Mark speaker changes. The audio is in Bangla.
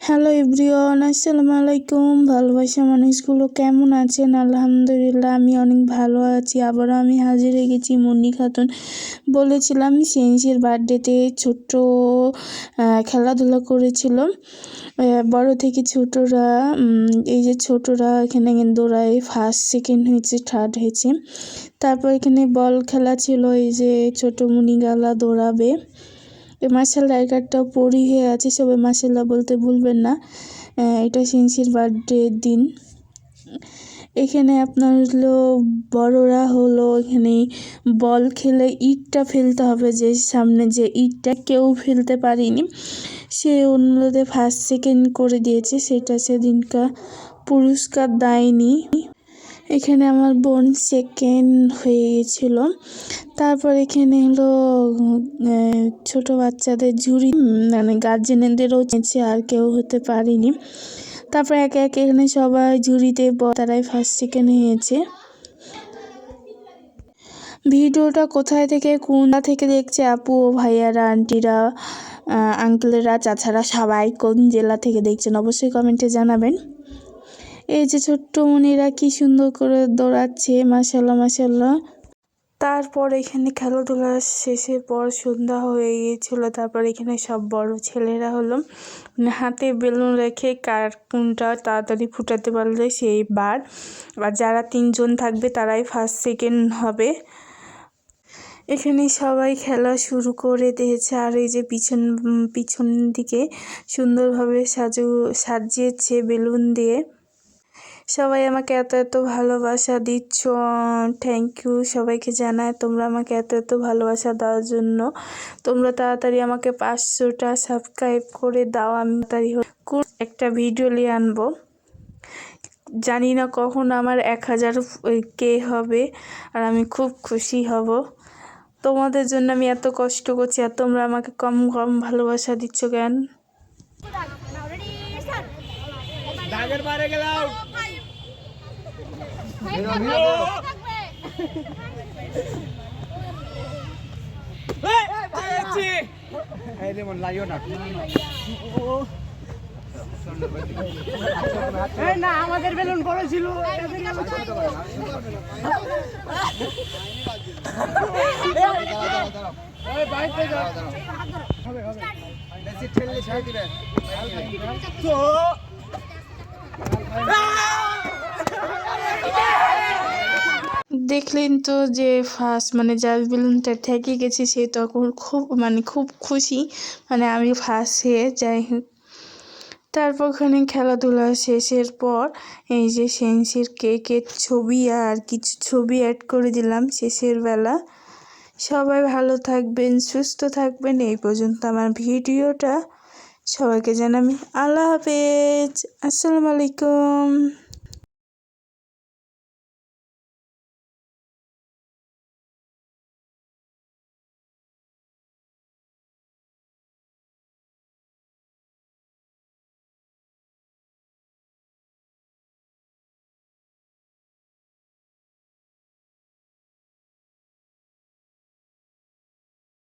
Speaker 1: হ্যালো এভরিওয়ান, আসসালামু আলাইকুম। ভালোবাসা মানুষগুলো কেমন আছেন? আলহামদুলিল্লাহ আমি অনেক ভালো আছি। আবারও আমি হাজির হয়ে গেছি মুন্নি খাতুন। বলেছিলাম সেন্সির বার্থডেতে ছোট্ট খেলাধুলা করেছিল বড় থেকে ছোটরা। এই যে ছোটরা এখানে দৌড়ায়, ফার্স্ট সেকেন্ড হয়েছে, থার্ড হয়েছে। তারপর এখানে বল খেলা ছিল, এই যে ছোট মুনিগালা দৌড়াবে। মাশাআল্লাহ এগারটাও পরি হয়ে আছে, সবাই মাশাআল্লাহ বলতে ভুলবেন না। এটা সিনসির বার্থডের দিন। এখানে আপনার হলো বড়রা হলো এখানে বল খেলে ইটটা ফেলতে হবে, যে সামনে যে ইটটা কেউ ফেলতে পারেনি সে অন্যদের ফার্স্ট সেকেন্ড করে দিয়েছে, সেটা সেদিনকার পুরস্কার দেয়নি। এখানে আমার বোন সেকেন্ড হয়ে গেছিল। তারপর এখানে হলো ছোট বাচ্চাদের ঝুড়ি, মানে গার্জেনদেরও চেয়েছে, আর কেউ হতে পারেনি। তারপর একে একে এখানে সবাই ঝুড়িতে তারাই ফার্স্ট সেকেন্ড হয়েছে। ভিডিওটা কোথায় থেকে কোনটা থেকে দেখছে আপু ও ভাইয়ারা, আন্টিরা, আঙ্কেলেরা, চাচারা সবাই কোন জেলা থেকে দেখছেন অবশ্যই কমেন্টে জানাবেন। এই যে ছোট্ট মনিরা কি সুন্দর করে দৌড়াচ্ছে, মাশাআল্লাহ মাশাআল্লাহ। তারপর এখানে খেলাধুলা শেষের পর সন্ধ্যা হয়ে গিয়েছিল। তারপর এখানে সব বড় ছেলেরা হলো হাতে বেলুন রেখে কার কোনটা তাড়াতাড়ি ফুটাতে পারলে সেই বার, আর যারা 3 জন থাকবে তারাই ফার্স্ট সেকেন্ড হবে। এখানে সবাই খেলা শুরু করে দিয়েছে। আর এই যে পিছন দিকে সুন্দরভাবে সাজিয়েছে বেলুন দিয়ে। সবাই আমাকে এত এত ভালোবাসা দিচ্ছ, থ্যাংক ইউ সবাইকে জানায় তোমরা আমাকে এত এত ভালোবাসা দেওয়ার জন্য। তোমরা তাড়াতাড়ি আমাকে 500টা সাবস্ক্রাইব করে দাও, আমি তাড়াতাড়ি একটা ভিডিও নিয়ে আনবো। জানি না কখন আমার 1000 কে হবে, আর আমি খুব খুশি হব। তোমাদের জন্য আমি এত কষ্ট করছি, আর তোমরা আমাকে কম কম ভালোবাসা দিচ্ছ কেন?
Speaker 2: না আমাদের বেলুন বড় ছিল।
Speaker 1: দেখলেন তো যে ফার্স্ট মানে যার বেলুনটা ঠেকে গেছে সে তখন খুব খুশি, মানে আমি ফার্স্ট হয়ে যাই হোক। তারপর ওখানে খেলাধুলা শেষের পর এই যে সেন্সির কেকের ছবি আর কিছু ছবি অ্যাড করে দিলাম শেষের বেলা। সবাই ভালো থাকবেন, সুস্থ থাকবেন। এই পর্যন্ত আমার ভিডিওটা। সবাইকে জানাই আল্লাহ হাফেজ, আসসালামু আলাইকুম।